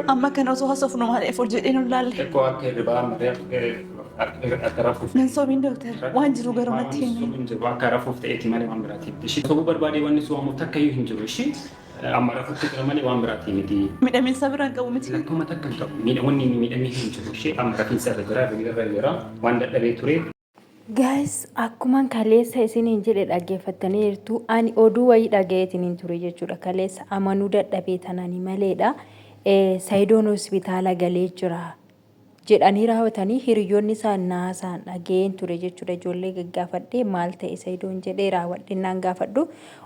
Amma kan osoo haasofnu maal effort jedhee nu laalle. Ecco anche il ribalta akka rafuuf. Nan soomin dooktar waan jiru garuu natti himi. Akka rafuuf ta'eeti malee waan biraati. Ishii sobuu barbaadee wanni soomu takka iyyuu hin jiru. Ishii amma rafuutti jira malee waan biraati miti. Miidhaminsa biraan qabu miti. Lakkuma takka hin qabu. Wanni miidhamee hin jiru. Ishii amma rafiinsa irra jira, irra jira. Waan dadhabee ture. Guys, akkuman kaleessa isiniin jedhe dhaggeeffattaniirtu ani oduu wayii dhagayeetiniin ture jechuudha. Kaleessa amanuu dadhabee tanani maleedha. Saayidoon hospitaala galee jira jedhanii raawwatanii hiriyoonni isaa naasaan dhageen ture jechuudha. Ijoollee gaggaafadhee maal ta'e Saayidoon jedhee raawwadhinnaan gaafadhu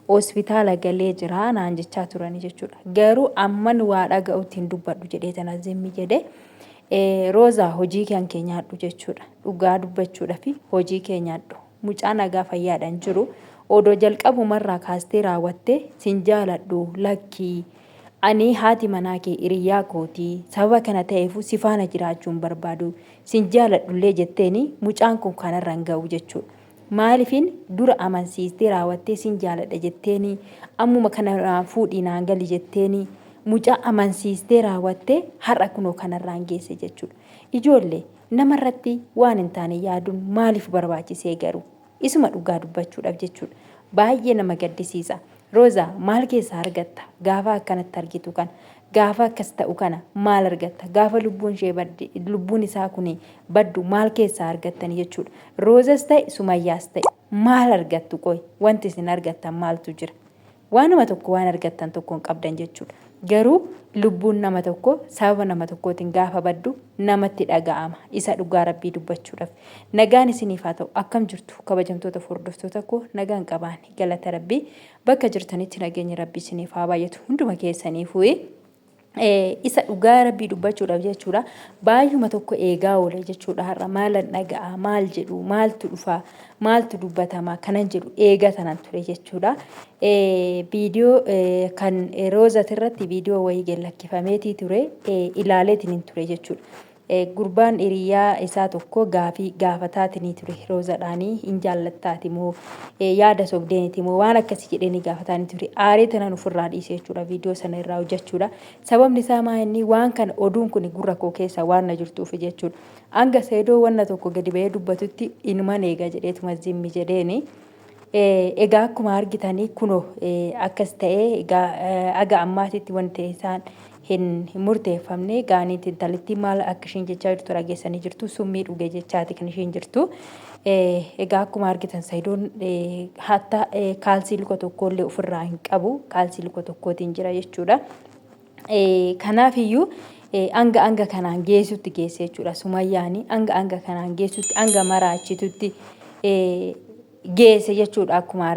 hospitaala galee jira naan jechaa turani jechuudha. Garuu amman waa dhaga'utti hin dubbadhu jedhee tana zimmi jedhe. Roozaa hojii kan keenyaadhu jechuudha. Dhugaa dubbachuudha fi hojii keenyaadhu. Mucaa nagaa fayyaadhaan jiru odoo jalqabumarraa kaastee raawwattee sin jaaladhu lakkii. Ani haati manaa kee hiriyaa kootii sababa kana ta'eefu si faana jiraachuun barbaadu sin jaaladhullee jetteeni mucaan kun kanarra hin ga'u jechuudha. Maaliifin dura amansiistee raawwattee sin jaaladha jetteeni ammuma kana fuudhii naan gali jetteeni mucaa amansiistee raawwattee har'a kunoo kanarraa hin geesse jechuudha. Ijoollee namarratti waan hin taane yaaduun maaliif barbaachisee garuu isuma dhugaa dubbachuudhaaf jechuudha. Baay'ee nama gaddisiisa. Roza maal keessa argatta gaafa akkanatti argitu kan gaafa akkas ta'u kana maal argatta gaafa lubbuun isaa kun baddu maal keessa argattan jechuudha. Rozas ta'e Sumayyaas ta'e maal argattu qoy wanti isin argattan maaltu jira. Waanuma tokko waan argattan tokkoon qabdan jechuudha. Garuu lubbuun nama tokko sababa nama tokkootiin gaafa baddu namatti dhaga'ama. Isa dhugaa Rabbii dubbachuudhaaf. Nagaan isiniif haa ta'u akkam jirtu kabajamtoota hordoftoota koo nagaan qabaani galata Rabbii bakka jirtanitti nageenyi Rabbii isiniif haa baay'atu hunduma keessaniifuu isa dhugaa Rabbii dubbachuudhaaf jechuudha. Baay'uma tokko eegaa oola jechuudha. Har'a maalan dhaga'a maal jedhu maaltu dhufa maaltu dubbatama kanan jedhu eega tanan ture jechuudha. Viidiyoo kan Roozat irratti viidiyoo wayii gallakkifameetii ture ilaaleetiin ture jechuudha. Gurbaan hiriyaa isaa tokko gaafataatiin ture Roozadhaanii hin jaallattaati moo yaada sobdeeniiti moo waan akkasii jedhanii gaafataanii ture. Aaree tanan ofirraa dhiisee jechuudha viidiyoo sana irraa hojjechuudha. Sababni isaa maa'inni waan kana oduun kun gurra koo keessa waan na jirtuuf jechuudha. Hanga Saayidoo wanna tokko gadi ba'ee dubbatutti inuman eega jedheetuma zimmi jedheeni. Egaa akkuma argitanii kunoo akkas ta'ee aga ammaatitti wanti isaan hin murteeffamne gaaniitiin talitti maal akka ishiin jechaa jirtu dhageessanii jirtu summii dhuge jechaati kan ishiin jirtu. Egaa akkuma argitan Saayidoon hatta kaalsii luka tokkollee ofirraa hin qabu kaalsii luka tokkootiin jira jechuudha. Kanaafiyyuu anga kanaan geessutti geesse jechuudha. Sumayyaanii anga kanaan geessutti anga maraachitutti geesse jechuudha akkuma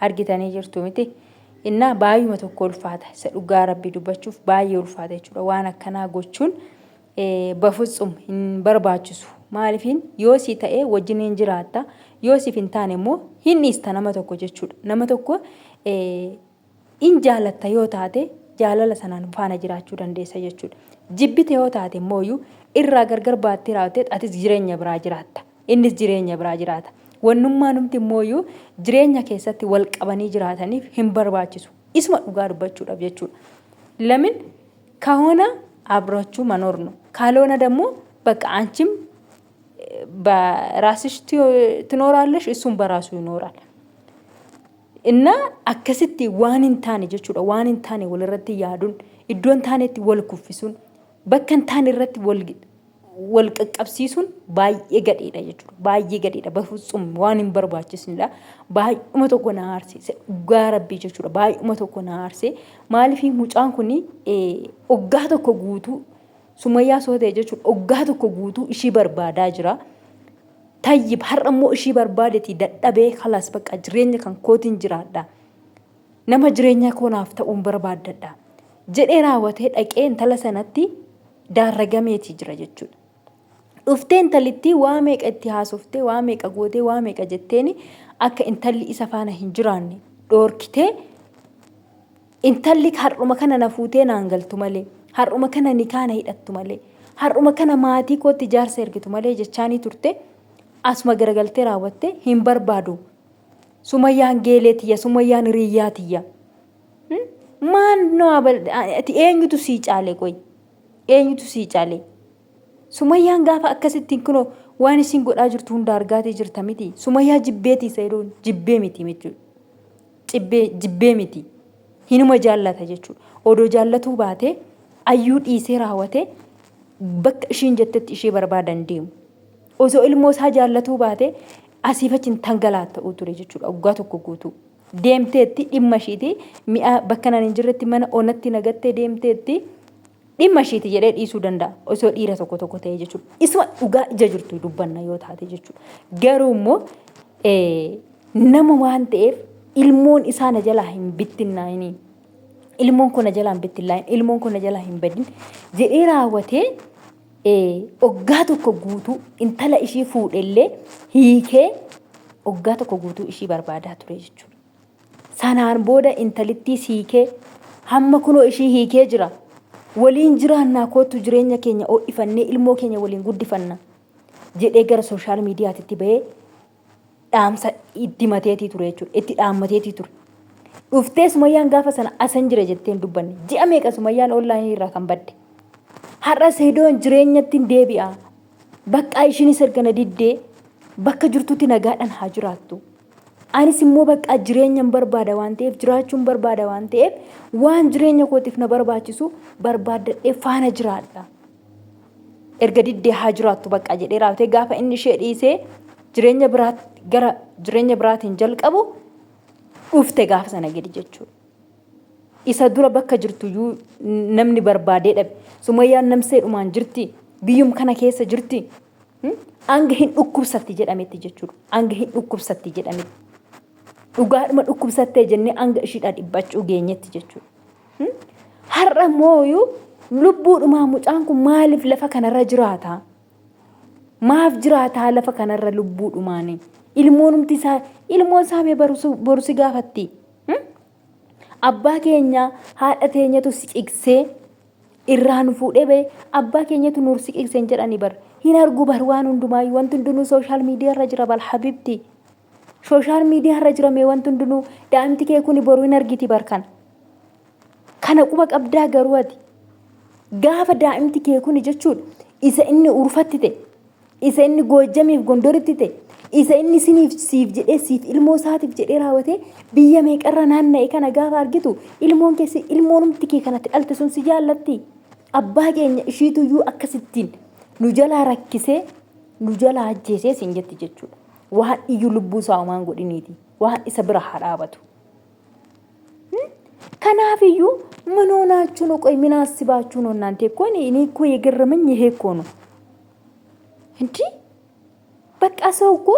argitanii jirtu miti. Innaa baay'uma tokko ulfaata isa dhugaa Rabbii dubbachuuf baay'ee ulfaata jechuudha. Waan akkanaa gochuun bafutsum hin barbaachisu. Maaliifin yoo si ta'ee wajjin hin jiraatta yoo siif hin taane immoo hin dhiista nama tokko jechuudha. Nama tokko in jaalatta yoo taate jaalala sanaan faana jiraachuu dandeessa jechuudha. Jibbite yoo taate immoo irraa gargar baattee raawwattee atis jireenya biraa jiraatta. Innis jireenya biraa jiraata. Wannummaa numti immoo jireenya keessatti wal qabanii jiraataniif hin barbaachisu. Isuma dhugaa dubbachuudhaaf jechuudha. Lamin ከሆነ አብራችሁ መኖር ነው። ካልሆነ ደግሞ በቃ አንቺም በራስሽ ትኖራለሽ እሱም በራሱ ይኖራል። እና አከስቲ ዋንን ታኔ jechuudha ዋንን ታኔ ወልረቲ ያዱን ኢዶን ታኔቲ ወልኩፍሱን በከን ታኔ ረቲ wal qaqqabsiisuun baay'ee gadheedha jechuudha. Baay'ee gadheedha. Bafutsuum waan hin barbaachisnedha. Baay'uma tokko na aarsee dhugaa Rabbii jechuudha. Baay'uma tokko na aarsee maaliif mucaan kun oggaa tokko guutuu Sumayyaa soo ta'e jechuudha. Oggaa tokko guutuu ishii barbaadaa jira. Tayyib har'a immoo ishii barbaadeeti dadhabee khalaas bakka jireenya kan kootiin jiraadha. Nama jireenya koonaaf ta'uun barbaaddadha. Jedhee raawwatee dhaqee intala sanatti daarragameetii jira jechuudha. Dhuftee intalitti waa meeqa itti haasoftee waa meeqa gootee waa meeqa jetteeni akka intalli isa faana hin jiraanne dhoorkitee intalli har'uma kana na fuutee naan galtu malee har'uma kana ni kaana hidhattu malee har'uma kana maatii kootti jaarsa ergitu malee jechaanii turte asuma garagaltee raawwattee hin barbaadu. Sumayyaan geeleetiyya Sumayyaan riyyaatiyya. Maan no ati eenyutu sii caale qoy eenyutu sii caalee? Sumayyaan gaafa akkasittiin kunoo waan isin godhaa jirtu hunda argaatee jirta miti. Sumayyaa jibbeetii Saidoon jibbee miti jechuudha. Jibbee miti. Hinuma jaallata jechuudha. Odoo jaallatuu baatee ayyuu dhiisee raawwatee bakka ishiin jettetti ishee barbaadan deemu. Osoo ilmoo isaa jaallatuu baatee asiif achiin tangalaatta'uu ture jechuudha. Waggaa tokko guutuu. Deemteetti dhimma ishiiti mi'a bakka nan hin jirretti mana onatti nagattee deemteetti dhimma ishiiti jedhee dhiisuu danda'a. Osoo dhiira tokko ta'e jechuudha. Isuma dhugaa ija jirtu dubbanna yoo taate jechuudha. Garuu immoo nama waan ta'eef ilmoon isaa na jalaa hin bittinnaa'inii. Ilmoon kun na jalaa hin bittinnaa'in. Ilmoon kun na jalaa hin badin jedhee raawwatee waggaa tokko guutuu intala ishii fuudhellee hiikee waggaa tokko guutuu ishii barbaadaa ture jechuudha. Sanaan booda intalittii hiikee hamma kunoo ishii hiikee jira. Waliin jiraannaa kootu jireenya keenya ho'ifannee ilmoo keenya waliin guddifanna jedhee gara sooshaal miidiyaatti bahee dhaamsa itti mateetii ture jechuudha. Itti dhaammateetii ture. Dhuftee Sumayyaan gaafa sana asan jira jetteen dubbanne. Ji'a meeqa Sumayyaan onlaayinii irraa kan badde. Har'a Saidoon jireenyatti deebi'a. Bakka ishiinis ergana diddee bakka jirtutti nagaadhaan haa jiraattu. Anis immoo bakka jireenyaan barbaada waan ta'eef jiraachuun barbaada waan ta'eef waan jireenya kootiif na barbaachisu barbaadadhee faana jiraadha. Erga diddee haa jiraattu bakka jedhee raawwatee gaafa inni ishee dhiisee jireenya biraatti gara jireenya biraatiin jalqabu dhufte gaafa sana gadi jechuudha. Isa dura bakka jirtuyyuu namni barbaadee dhabe. Sumayyaan namseedhumaan jirti. Biyyum kana keessa jirti. Hanga hin dhukkubsatti jedhametti jechuudha. Hanga hin dhukkubsatti jedhametti. Dhugaadhuma dhukkubsattee jennee hanga ishiidhaa dhibbachuu geenyetti jechuudha. Har'a mooyyuu lubbuudhumaa mucaan kun maaliif lafa kanarra jiraata? Maaf jiraataa lafa kanarra lubbuudhumaani? Ilmoon isaa mee borusi gaafatti. Abbaa keenya haadha teenyatu siqiksee irraa nu fuudhee ba'e abbaa keenyatu nuur siqiksee jedhanii bar. Hin argu bar waan hundumaayyuu wanti hundinuu sooshaal miidiyaa irra jira bal habibti. Sooshaal miidiyaa irra jira mee wanti hundinuu daa'imti kee kuni boruu hin argiti bar kana. Kana quba qabdaa garuu ati. Gaafa daa'imti kee kuni jechuudha isa inni urfatti ta'e isa inni Goojjamiif Gondoritti ta'e isa inni siif jedhee siif ilmoo isaatiif jedhee raawwatee biyya meeqarra naanna'e kana gaafa argitu ilmoonumti kee kanatti dhalte sun si jaallatti. Abbaa keenya ishiituyyuu akkasittiin nu jalaa rakkisee nu jalaa ajjeesee siin jetti jechuudha. Waan iyyuu lubbuu isaa homaan godhiniiti. Waan isa bira haa dhaabatu. Kanaafiyyuu ምነው ናችሁ ነው ቆይ ምን አስባችሁ ነው እናንተ እኔ እኮ የገረመኝ ይሄ እኮ ነው እንዴ በቃ ሰው እኮ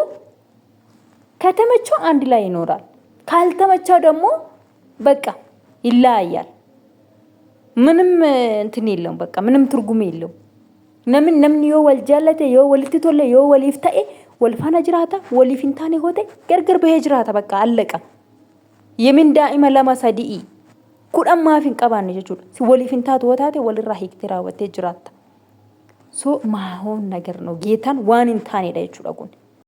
ከተመቸው አንድ ላይ ይኖራል ካልተመቸው ደግሞ በቃ ይለያያል ምንም እንትን የለውም በቃ ምንም ትርጉም የለውም ነምን ዮ ወልጃለተ ዮ ወልትቶለ ዮ ወሊፍታኤ ወልፋና ጅራታ ወሊፍንታኔ ሆቴ ገርገር በሄጅራታ በቃ አለቀ የምን ዳኢማ ለማሳዲኢ ኩዳን ማፊን ቀባን jechuudha si waliifin taatu wataate walirraa hiiktee raawwattee jiraatta so maahoon nagar no geetan waan hin taanedha jechuudha kun